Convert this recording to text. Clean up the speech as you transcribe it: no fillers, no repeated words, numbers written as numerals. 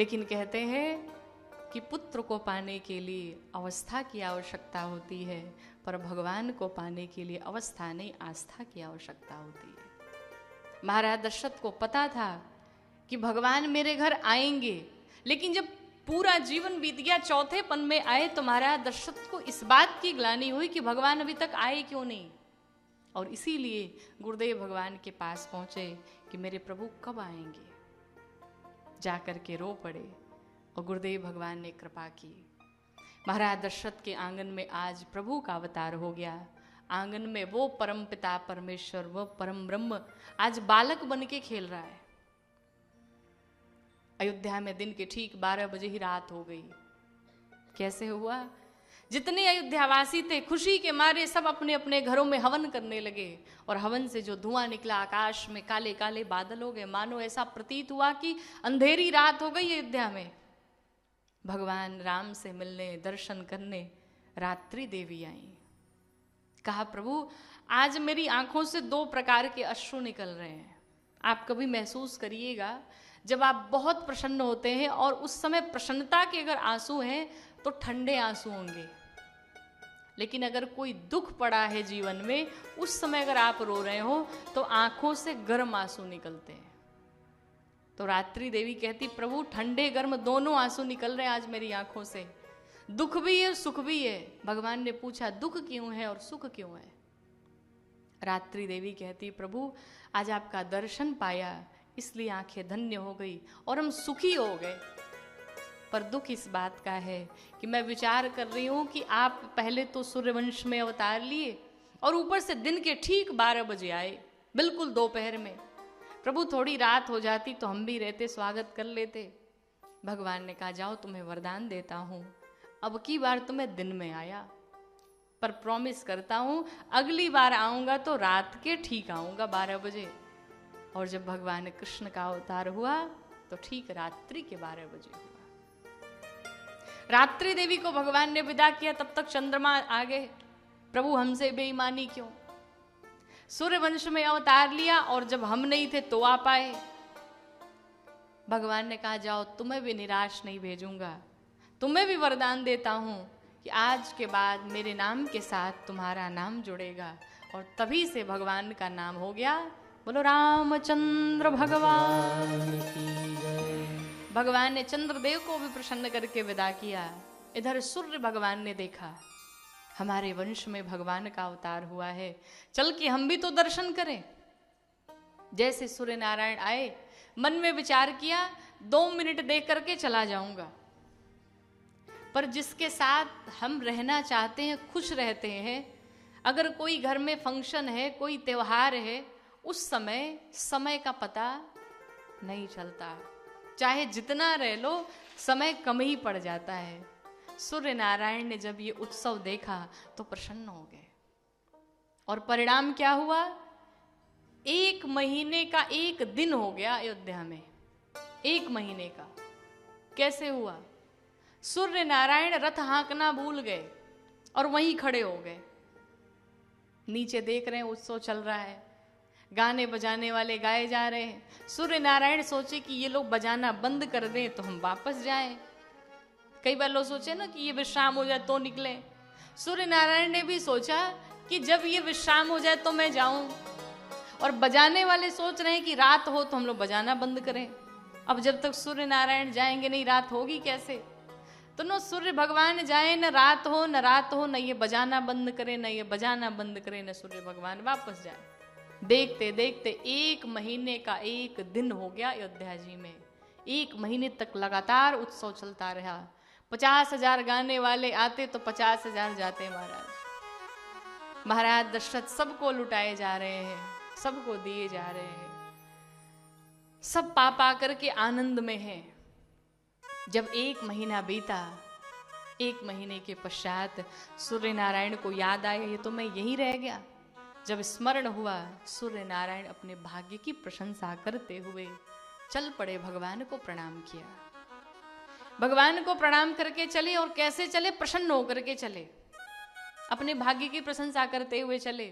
लेकिन कहते हैं कि पुत्र को पाने के लिए अवस्था की आवश्यकता होती है, पर भगवान को पाने के लिए अवस्था नहीं, आस्था की आवश्यकता होती है। महाराज दशरथ को पता था कि भगवान मेरे घर आएंगे, लेकिन जब पूरा जीवन बीत गया, चौथे पन में आए, तो महाराज दशरथ को इस बात की ग्लानि हुई कि भगवान अभी तक आए क्यों नहीं। और इसीलिए गुरुदेव भगवान के पास पहुंचे कि मेरे प्रभु कब आएंगे। जाकर के रो पड़े और गुरुदेव भगवान ने कृपा की। महाराज दशरथ के आंगन में आज प्रभु का अवतार हो गया। आंगन में वो परम पिता परमेश्वर, वो परम ब्रह्म आज बालक बन के खेल रहा है। अयोध्या में दिन के ठीक 12 बजे ही रात हो गई। कैसे हुआ? जितने अयोध्यावासी थे खुशी के मारे सब अपने अपने घरों में हवन करने लगे, और हवन से जो धुआं निकला, आकाश में काले काले बादल हो गए, मानो ऐसा प्रतीत हुआ कि अंधेरी रात हो गई अयोध्या में। भगवान राम से मिलने, दर्शन करने रात्रि देवी आई। कहा, प्रभु आज मेरी आंखों से 2 प्रकार के अश्रु निकल रहे हैं। आप कभी महसूस करिएगा, जब आप बहुत प्रसन्न होते हैं और उस समय प्रसन्नता के अगर आंसू हैं तो ठंडे आंसू होंगे, लेकिन अगर कोई दुख पड़ा है जीवन में, उस समय अगर आप रो रहे हो तो आंखों से गर्म आंसू निकलते हैं। तो रात्रि देवी कहती, प्रभु ठंडे गर्म दोनों आंसू निकल रहे हैं आज मेरी आंखों से, दुख भी है सुख भी है। भगवान ने पूछा, दुख क्यों है और सुख क्यों है? रात्रि देवी कहती, प्रभु आज आपका दर्शन पाया इसलिए आंखें धन्य हो गई और हम सुखी हो गए। पर दुख इस बात का है कि मैं विचार कर रही हूं कि आप पहले तो सूर्यवंश में अवतार लिए और ऊपर से दिन के ठीक 12 बजे आए, बिल्कुल दोपहर में। प्रभु थोड़ी रात हो जाती तो हम भी रहते, स्वागत कर लेते। भगवान ने कहा, जाओ तुम्हें वरदान देता हूं, अब की बार तुम्हें दिन में आया, पर प्रॉमिस करता हूं अगली बार आऊंगा तो रात के ठीक आऊंगा 12 बजे। और जब भगवान कृष्ण का अवतार हुआ तो ठीक रात्रि के 12 बजे हुआ। रात्रि देवी को भगवान ने विदा किया, तब तक चंद्रमा आ गए। प्रभु हमसे बेईमानी क्यों? सूर्यवंश में अवतार लिया और जब हम नहीं थे तो आप आए। भगवान ने कहा, जाओ तुम्हें भी निराश नहीं भेजूंगा, तुम्हें भी वरदान देता हूं कि आज के बाद मेरे नाम के साथ तुम्हारा नाम जुड़ेगा। और तभी से भगवान का नाम हो गया, बोलो रामचंद्र भगवान की जय। भगवान ने चंद्रदेव को भी प्रसन्न करके विदा किया। इधर सूर्य भगवान ने देखा, हमारे वंश में भगवान का अवतार हुआ है, चल के हम भी तो दर्शन करें। जैसे सूर्य नारायण आए, मन में विचार किया 2 मिनट देख करके चला जाऊंगा। पर जिसके साथ हम रहना चाहते हैं, खुश रहते हैं, अगर कोई घर में फंक्शन है, कोई त्योहार है, उस समय का पता नहीं चलता। चाहे जितना रह लो, समय कम ही पड़ जाता है। सूर्य नारायण ने जब ये उत्सव देखा तो प्रसन्न हो गए। और परिणाम क्या हुआ? 1 महीने का 1 दिन हो गया अयोध्या में। 1 महीने का। कैसे हुआ? सूर्य नारायण रथ हाँकना भूल गए और वहीं खड़े हो गए। नीचे देख रहे हैं उत्सव चल रहा है, गाने बजाने वाले गाए जा रहे हैं। सूर्य नारायण सोचे कि ये लोग बजाना बंद कर दें तो हम वापस जाएं। कई बार लोग सोचे ना कि ये विश्राम हो जाए तो निकले। सूर्य नारायण ने भी सोचा कि जब ये विश्राम हो जाए तो मैं जाऊं, और बजाने वाले सोच रहे हैं कि रात हो तो हम लोग बजाना बंद करें। अब जब तक सूर्य नारायण जाएंगे नहीं, रात होगी कैसे? तो न सूर्य भगवान जाए, न रात हो, न ये बजाना बंद करे, न ये बजाना बंद करे, न सूर्य भगवान वापस जाए। देखते देखते 1 महीने का 1 दिन हो गया अयोध्या जी में। 1 महीने तक लगातार उत्सव चलता रहा। 50,000 गाने वाले आते तो 50,000 जाते। महाराज दशरथ सबको लुटाए जा रहे हैं, सबको दिए जा रहे हैं, सब पा करके आनंद में हैं। जब 1 महीना बीता, 1 महीने के पश्चात सूर्य नारायण को याद आया, ये तो मैं यहीं रह गया। जब स्मरण हुआ, सूर्य नारायण अपने भाग्य की प्रशंसा करते हुए चल पड़े, भगवान को प्रणाम किया। भगवान को प्रणाम करके चले, और कैसे चले? प्रसन्न होकर के चले, अपने भाग्य की प्रशंसा करते हुए चले।